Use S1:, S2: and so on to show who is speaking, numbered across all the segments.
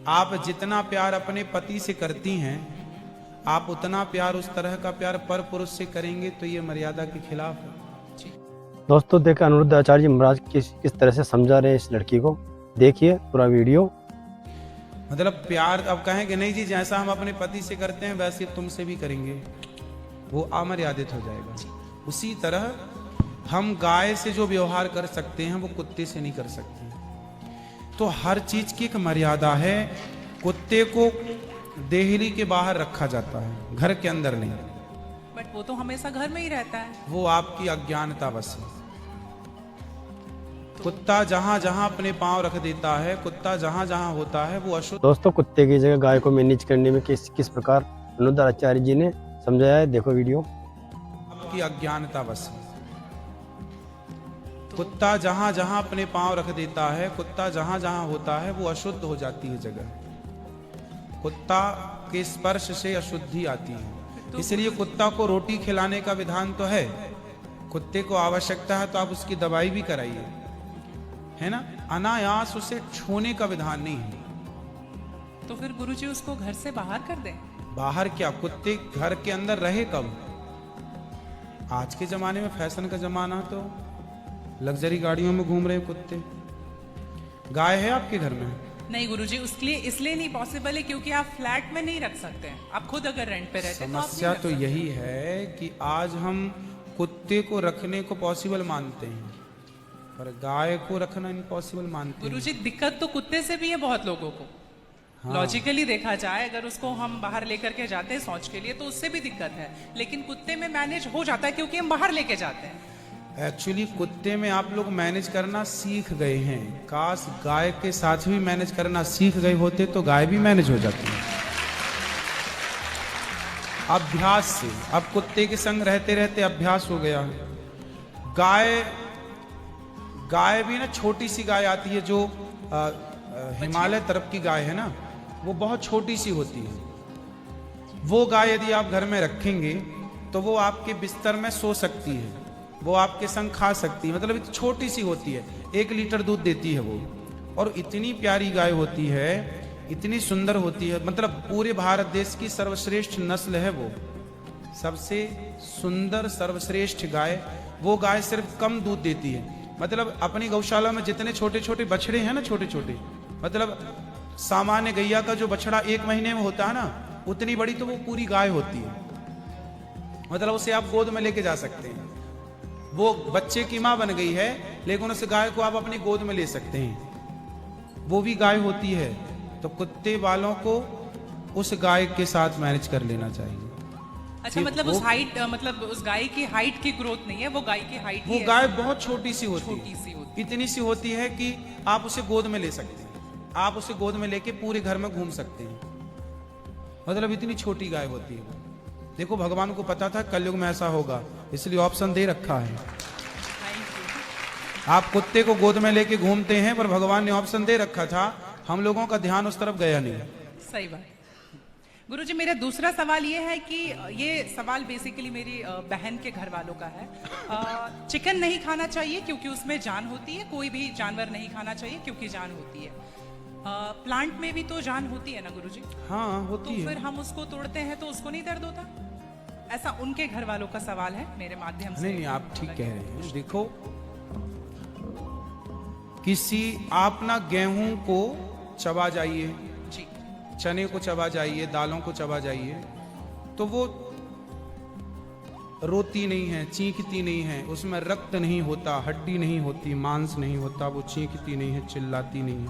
S1: आप जितना प्यार अपने पति से करती हैं, आप उतना प्यार, उस तरह का प्यार पर पुरुष से करेंगे तो ये मर्यादा के खिलाफ है।
S2: दोस्तों देखा अनिरुद्ध आचार्य जी महाराज किस तरह से समझा रहे हैं इस लड़की को, देखिए पूरा वीडियो।
S1: मतलब प्यार अब कहेंगे नहीं जी जैसा हम अपने पति से करते हैं वैसे तुमसे भी करेंगे, वो अमर्यादित हो जाएगा। उसी तरह हम गाय से जो व्यवहार कर सकते हैं वो कुत्ते से नहीं कर सकते। तो हर चीज की एक मर्यादा है। कुत्ते को देहली के बाहर रखा जाता है, घर के अंदर नहीं।
S3: बट वो तो हमेशा घर में ही रहता है।
S1: वो आपकी अज्ञानता बस है। कुत्ता जहां जहां अपने पांव रख देता है, कुत्ता जहां जहां होता है वो अशुद्ध।
S2: दोस्तों कुत्ते की जगह गाय को मैनेज करने में किस प्रकार अनिरुद्ध आचार्य जी ने समझाया है, देखो वीडियो।
S1: आपकी अज्ञानता बस है। कुत्ता जहां जहां अपने पांव रख देता है, कुत्ता जहां जहां होता है वो अशुद्ध हो जाती है जगह। कुत्ता के स्पर्श से अशुद्धि आती है। इसलिए कुत्ता को रोटी खिलाने का विधान तो है। कुत्ते को आवश्यकता है तो आप उसकी दवाई भी कराइए, है ना। अनायास उसे छूने का विधान नहीं है।
S3: तो फिर गुरुजी उसको घर से बाहर कर दें।
S1: बाहर क्या, कुत्ते घर के अंदर रहे कब? आज के जमाने में फैशन का जमाना, तो लग्जरी गाड़ियों में घूम रहे कुत्ते। गाय है आपके घर में?
S3: नहीं गुरुजी, उसके लिए इसलिए नहीं पॉसिबल है क्योंकि आप फ्लैट में नहीं रख सकते हैं। आप खुद अगर रेंट पे रहते हैं तो आप
S1: समस्या
S3: नहीं रख
S1: तो
S3: सकते।
S1: यही है कि आज हम कुत्ते को रखने को पॉसिबल मानते हैं पर गाय को रखना इम्पॉसिबल मानते हैं।
S3: गुरुजी दिक्कत तो कुत्ते से भी है बहुत लोगों को। लॉजिकली देखा जाए अगर उसको हम बाहर लेकर के जाते हैं शौच के लिए तो उससे भी दिक्कत है, लेकिन कुत्ते में मैनेज हो जाता है क्योंकि हम बाहर लेके जाते हैं।
S1: एक्चुअली कुत्ते में आप लोग मैनेज करना सीख गए हैं। काश गाय के साथ भी मैनेज करना सीख गए होते तो गाय भी मैनेज हो जाती है अभ्यास से। अब कुत्ते के संग रहते रहते अभ्यास हो गया। गाय भी ना, छोटी सी गाय आती है जो हिमालय तरफ की गाय है ना, वो बहुत छोटी सी होती है। वो गाय यदि आप घर में रखेंगे तो वो आपके बिस्तर में सो सकती है, वो आपके संग खा सकती है। मतलब छोटी सी होती है, 1 लीटर दूध देती है वो, और इतनी प्यारी गाय होती है, इतनी सुंदर होती है। मतलब पूरे भारत देश की सर्वश्रेष्ठ नस्ल है वो, सबसे सुंदर सर्वश्रेष्ठ गाय। वो गाय सिर्फ कम दूध देती है। मतलब अपनी गौशाला में जितने छोटे छोटे बछड़े हैं ना, छोटे छोटे, मतलब सामान्य गैया का जो बछड़ा 1 महीने में होता है ना, उतनी बड़ी तो वो पूरी गाय होती है। मतलब उसे आप गोद में लेके जा सकते हैं। वो बच्चे की मां बन गई है, लेकिन उस गाय को आप अपनी गोद में ले सकते हैं। वो भी गाय होती है। तो कुत्ते वालों को उस गाय के साथ मैनेज कर लेना चाहिए।
S3: अच्छा, मतलब उस हाइट, मतलब उस गाय की हाइट की ग्रोथ नहीं है, वो गाय की हाइट
S1: वो गाय बहुत छोटी सी होती है,
S3: छोटी सी होती
S1: इतनी सी होती है कि आप उसे गोद में ले सकते हैं। आप उसे गोद में लेके पूरे घर में घूम सकते हैं। मतलब इतनी छोटी गाय होती है वो। देखो भगवान को पता था कलयुग में ऐसा होगा, इसलिए ऑप्शन दे रखा है। आप कुत्ते को गोद में लेके घूमते हैं पर भगवान ने ऑप्शन दे रखा था, हम लोगों का ध्यान उस तरफ गया नहीं।
S3: सही बात। गुरुजी मेरा दूसरा सवाल ये है कि ये सवाल बेसिकली मेरी बहन के घर वालों का है। चिकन नहीं खाना चाहिए क्योंकि उसमें जान होती है, कोई भी जानवर नहीं खाना चाहिए क्योंकि जान होती है। प्लांट में भी तो जान होती है ना गुरुजी?
S1: हाँ होती
S3: तो
S1: है।
S3: फिर हम उसको तोड़ते हैं तो उसको नहीं दर्द होता? ऐसा उनके घर वालों का सवाल है, मेरे माध्यम से।
S1: नहीं आप ठीक कह रहे हैं। देखो किसी आप ना गेहूं को चबा जाइए,
S3: जी,
S1: चने को चबा जाइए, दालों को चबा जाइए, तो वो रोती नहीं है, चीखती नहीं है, उसमें रक्त नहीं होता, हड्डी नहीं होती, मांस नहीं होता, वो चीखती नहीं है, चिल्लाती नहीं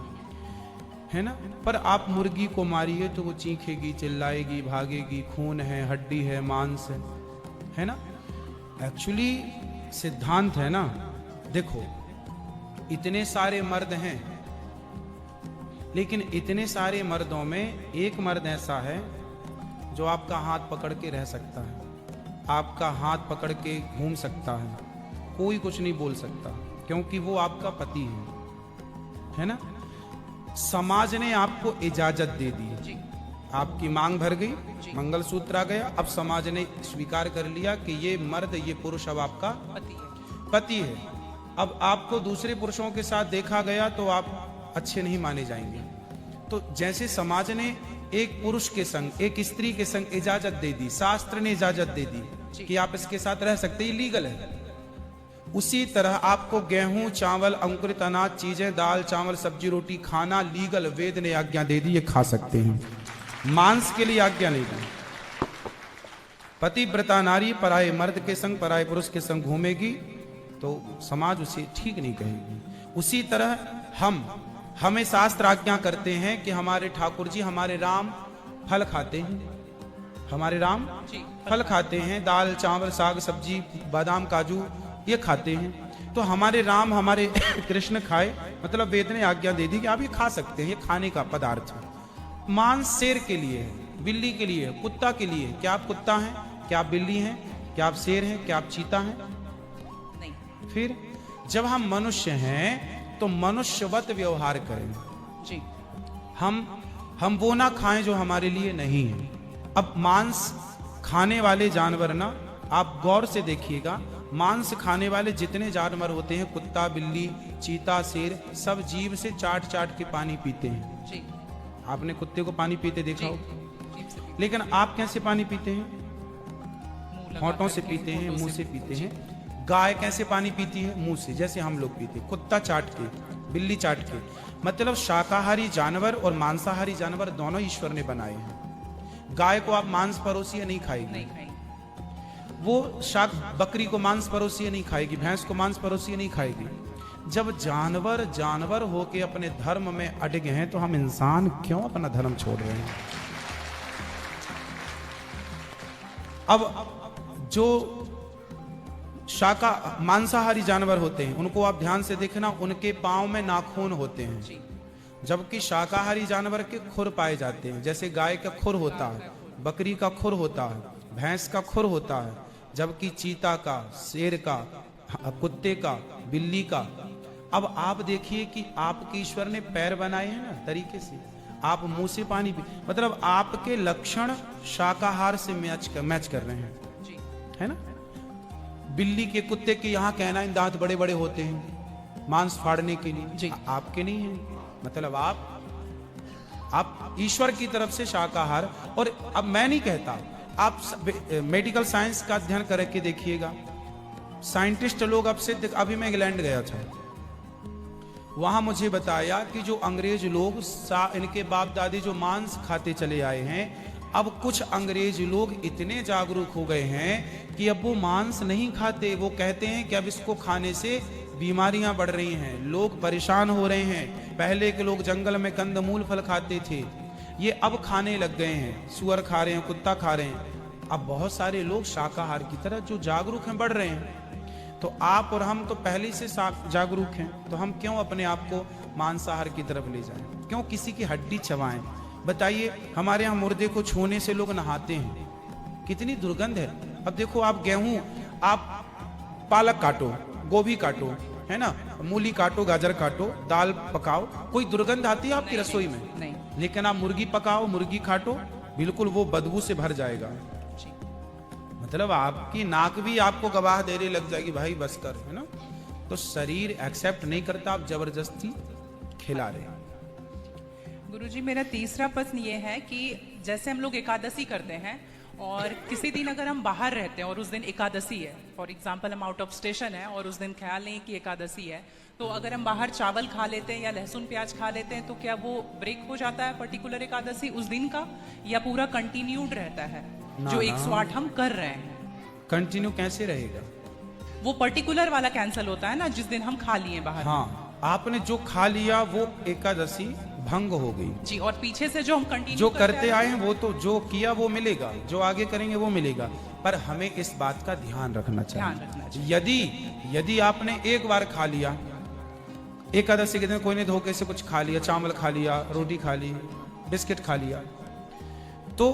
S1: है ना। पर आप मुर्गी को मारिए तो वो चीखेगी, चिल्लाएगी, भागेगी, खून है, हड्डी है, मांस है ना। एक्चुअली सिद्धांत है ना। देखो इतने सारे मर्द हैं, लेकिन इतने सारे मर्दों में एक मर्द ऐसा है जो आपका हाथ पकड़ के रह सकता है, आपका हाथ पकड़ के घूम सकता है, कोई कुछ नहीं बोल सकता, क्योंकि वो आपका पति है ना। समाज ने आपको इजाजत दे दी, आपकी मांग भर गई, मंगलसूत्र आ गया, अब समाज ने स्वीकार कर लिया कि ये मर्द, ये पुरुष अब आपका पति है। अब आपको दूसरे पुरुषों के साथ देखा गया तो आप अच्छे नहीं माने जाएंगे। तो जैसे समाज ने एक पुरुष के संग एक स्त्री के संग इजाजत दे दी, शास्त्र ने इजाजत दे दी कि आप इसके साथ रह सकते, ये लीगल है, उसी तरह आपको गेहूं, चावल, अंकुरित अनाज चीजें, दाल, चावल, सब्जी, रोटी खाना लीगल, वेद ने आज्ञा दे दी, ये खा सकते हैं। मांस के लिए आज्ञा नहीं दी। पतिव्रता नारी पराये मर्द के संग, पराये पुरुष के संग घूमेगी तो समाज उसे ठीक नहीं कहेगी। उसी तरह हमें शास्त्र आज्ञा करते हैं कि हमारे ठाकुर जी, हमारे राम फल खाते हैं, हमारे राम फल खाते हैं, दाल, चावल, साग, सब्जी, बादाम, काजू ये खाते हैं। तो हमारे राम, हमारे कृष्ण खाए, मतलब वेद ने आज्ञा दे दी कि आप ये खा सकते हैं, ये खाने का पदार्थ है। मांस शेर के लिए है, बिल्ली के लिए है, कुत्ता के लिए। क्या आप कुत्ता हैं? क्या आप बिल्ली हैं? क्या आप शेर हैं? क्या आप चीता हैं?
S3: नहीं।
S1: फिर जब हम मनुष्य हैं तो मनुष्यवत व्यवहार करें
S3: जी।
S1: हम वो ना खाएं जो हमारे लिए नहीं है। अब मांस खाने वाले जानवर ना, आप गौर से देखिएगा, मांस खाने वाले जितने जानवर होते हैं, कुत्ता, बिल्ली, चीता, शेर, सब जीभ से चाट चाट के पानी पीते हैं
S3: जी।
S1: आपने कुत्ते को पानी पीते देखा हो,
S3: जीभ से पीते
S1: लेकिन आप कैसे पानी पीते हैं?
S3: मुंह लगा
S1: होंठों से
S3: करके,
S1: पीते हैं,
S3: होंठों
S1: मुंह से पीते हैं। गाय कैसे पानी पीती है? मुंह से, जैसे हम लोग पीते हैं, कुत्ता चाट के, बिल्ली चाट के। मतलब शाकाहारी जानवर और मांसाहारी जानवर दोनों ईश्वर ने बनाए हैं। गाय को आप मांस परोसिए नहीं खाएगी,
S3: नहीं खाएंगे।
S1: वो शाक बकरी को मांस परोसिए नहीं खाएगी, भैंस को मांस परोसिए नहीं खाएगी। जब जानवर जानवर होके अपने धर्म में अटके हैं तो हम इंसान क्यों अपना धर्म छोड़ रहे हैं? अब जो मांसाहारी जानवर होते हैं उनको आप ध्यान से देखना, उनके पांव में नाखून होते हैं, जबकि शाकाहारी जानवर के खुर पाए जाते हैं। जैसे गाय का खुर होता है, बकरी का खुर होता है, भैंस का खुर होता है, जबकि चीता का, शेर का, कुत्ते का, बिल्ली का। अब आप देखिए कि आपके ईश्वर ने पैर बनाए हैं ना तरीके से, आप मुंह से पानी पी, मतलब आपके लक्षण शाकाहार से मैच कर रहे हैं, है ना। बिल्ली के, कुत्ते के यहाँ कैनाइन दांत बड़े बड़े होते हैं मांस फाड़ने के लिए जी, आपके नहीं है। मतलब आप ईश्वर की तरफ से शाकाहार। और अब मैं नहीं कहता, आप मेडिकल साइंस का अध्ययन करके देखिएगा, साइंटिस्ट लोग अब से, अभी मैं इंग्लैंड गया था, वहां मुझे बताया कि जो अंग्रेज लोग इनके बाप दादी जो मांस खाते चले आए हैं, अब कुछ अंग्रेज लोग इतने जागरूक हो गए हैं कि अब वो मांस नहीं खाते। वो कहते हैं कि अब इसको खाने से बीमारियां बढ़ रही हैं, लोग परेशान हो रहे हैं। पहले के लोग जंगल में कंदमूल फल खाते थे, ये अब खाने लग गए हैं, सुअर खा रहे हैं, कुत्ता खा रहे हैं। अब बहुत सारे लोग शाकाहार की तरफ जो जागरूक हैं बढ़ रहे हैं। तो आप और हम तो पहले से जागरूक हैं, तो हम क्यों अपने आप को मांसाहार की तरफ ले जाएं? क्यों किसी की हड्डी चबाएं? बताइए, हमारे यहाँ मुर्दे को छूने से लोग नहाते हैं, कितनी दुर्गंध है। अब देखो, आप गेहूं, आप पालक काटो, गोभी काटो, है ना, मूली काटो, गाजर काटो, दाल पकाओ, कोई दुर्गंध आती है आपकी रसोई में?
S3: नहीं।
S1: लेकिन आप मुर्गी पकाओ, मुर्गी काटो, बिल्कुल वो बदबू से भर जाएगा। मतलब आपकी नाक भी आपको गवाह देने लग जाएगी, भाई बस कर, है ना। तो शरीर एक्सेप्ट नहीं करता, आप जबरदस्ती खिला रहे हैं।
S3: गुरुजी, मेरा तीसरा प्रश्न ये है कि जैसे हम लोग एकादशी करते हैं और किसी दिन अगर हम बाहर रहते हैं और उस दिन एकादशी है, फॉर एग्जांपल हम आउट ऑफ स्टेशन है और उस दिन ख्याल नहीं कि एकादशी है, तो अगर हम बाहर चावल खा लेते हैं या लहसुन प्याज खा लेते हैं तो क्या वो ब्रेक हो जाता है पर्टिकुलर एकादशी उस दिन का, या पूरा कंटिन्यूड रहता है जो 108 हम कर रहे हैं?
S1: कंटिन्यू कैसे रहेगा?
S3: वो पर्टिकुलर वाला कैंसिल होता है ना जिस दिन हम खा लिए बाहर।
S1: हाँ, आपने जो खा लिया वो एकादशी भंग हो गई
S3: जी, और पीछे से जो हम कंटिन्यू
S1: जो करते आए हैं वो तो जो किया वो मिलेगा, जो आगे करेंगे वो मिलेगा। पर हमें इस बात का ध्यान रखना चाहिए। यदि आपने एक बार खा लिया, एकादशी के दिन कोई ने धोखे से कुछ खा लिया, चावल खा लिया, रोटी खा ली, बिस्किट खा लिया, तो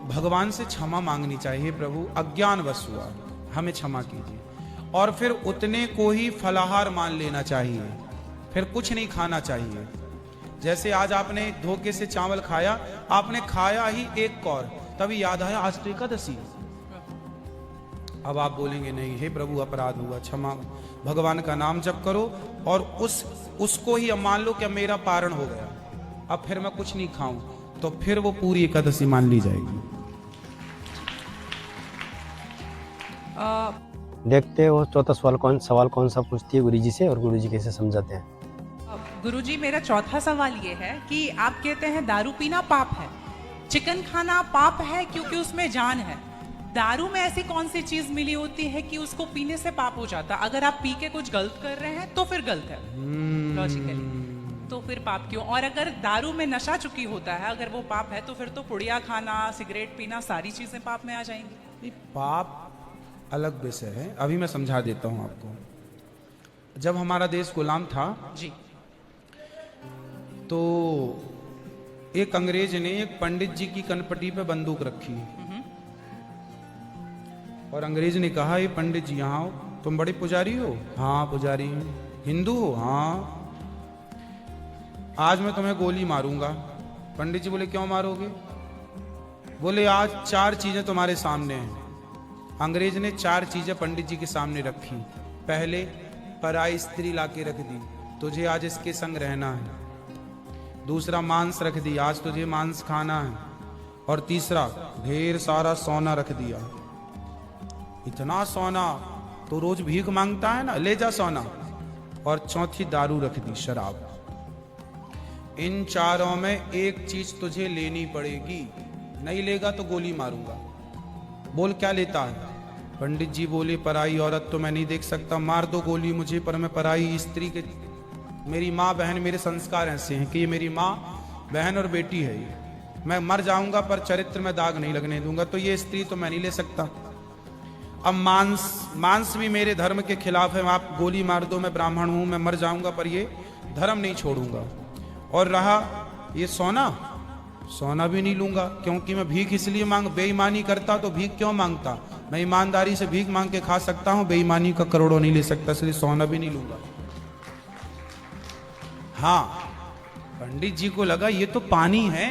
S1: भगवान से क्षमा मांगनी चाहिए, प्रभु अज्ञानवश हुआ, हमें क्षमा कीजिए। और फिर उतने को ही फलाहार मान लेना चाहिए, फिर कुछ नहीं खाना चाहिए। जैसे आज आपने धोखे से चावल खाया, आपने खाया ही एक कौर, तभी याद आया आज तो एकादशी। अब आप बोलेंगे नहीं, हे प्रभु अपराध हुआ, क्षमा, भगवान का नाम जप करो और उसको ही अब मान लो कि अब मेरा पारण हो गया, अब फिर मैं कुछ नहीं खाऊं, तो फिर वो पूरी एकादशी मान ली जाएगी।
S2: देखते हैं वो चौथा सवाल कौन सा पूछती है गुरुजी से और गुरुजी कैसे समझाते हैं।
S3: गुरुजी मेरा चौथा सवाल ये है कि आप कहते हैं दारू पीना पाप है, चिकन खाना पाप है क्योंकि उसमें जान है। दारू में ऐसी कौन सी चीज मिली होती है कि उसको पीने से पाप हो जाता? अगर आप पी के कुछ गलत कर रहे हैं तो फिर गलत है लॉजिकली, तो फिर पाप क्यों? और अगर दारू में नशा चुकी होता है, अगर वो पाप है तो फिर तो पुड़िया खाना, सिगरेट पीना, सारी चीजें पाप में आ जाएंगी।
S1: ये पाप अलग विषय है, अभी मैं समझा देता हूं आपको। जब हमारा देश गुलाम था
S3: जी,
S1: तो एक अंग्रेज ने एक पंडित जी की कनपटी पे बंदूक रखी और अंग्रेज ने कहा, ये पंडित जी यहाँ आओ, तुम बड़े पुजारी हो? हाँ पुजारी हूं। हिंदू हो? हाँ। आज मैं तुम्हें गोली मारूंगा। पंडित जी बोले, क्यों मारोगे? बोले, आज 4 चीजें तुम्हारे सामने हैं। अंग्रेज ने 4 चीजें पंडित जी के सामने रखी। पहले, पराई स्त्री लाके रख दी, तुझे आज इसके संग रहना है। दूसरा, मांस रख दी, आज तुझे मांस खाना है। और तीसरा, ढेर सारा सोना रख दिया। इतना सोना तो रोज भीख मांगता है ना, ले जा सोना। और चौथी, दारू रख दी, शराब। इन 4 में एक चीज तुझे लेनी पड़ेगी, नहीं लेगा तो गोली मारूंगा। बोल, क्या लेता है? पंडित जी बोले, पराई औरत तो मैं नहीं देख सकता, मार दो गोली मुझे, पर मैं पराई स्त्री के, मेरी माँ बहन, मेरे संस्कार ऐसे हैं कि ये मेरी माँ बहन और बेटी है, ये मैं मर जाऊंगा पर चरित्र में दाग नहीं लगने दूंगा, तो ये स्त्री तो मैं नहीं ले सकता। अब मांस भी मेरे धर्म के खिलाफ है, आप गोली मार दो, मैं ब्राह्मण हूं, मैं मर जाऊंगा पर ये धर्म नहीं छोड़ूंगा। और रहा ये सोना भी नहीं लूंगा, क्योंकि मैं भीख इसलिए बेईमानी करता तो भीख क्यों मांगता? मैं ईमानदारी से भीख मांग के खा सकता हूं, बेईमानी का करोड़ों नहीं ले सकता, इसलिए सोना भी नहीं लूंगा। हाँ, पंडित जी को लगा ये तो पानी है,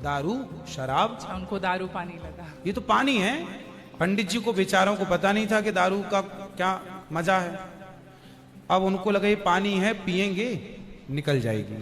S1: दारू शराब,
S3: उनको दारू पानी लगा,
S1: ये तो पानी है। पंडित जी को बेचारों को पता नहीं था कि दारू का क्या मजा है। अब उनको लगा ये पानी है, पिएंगे निकल जाएगी।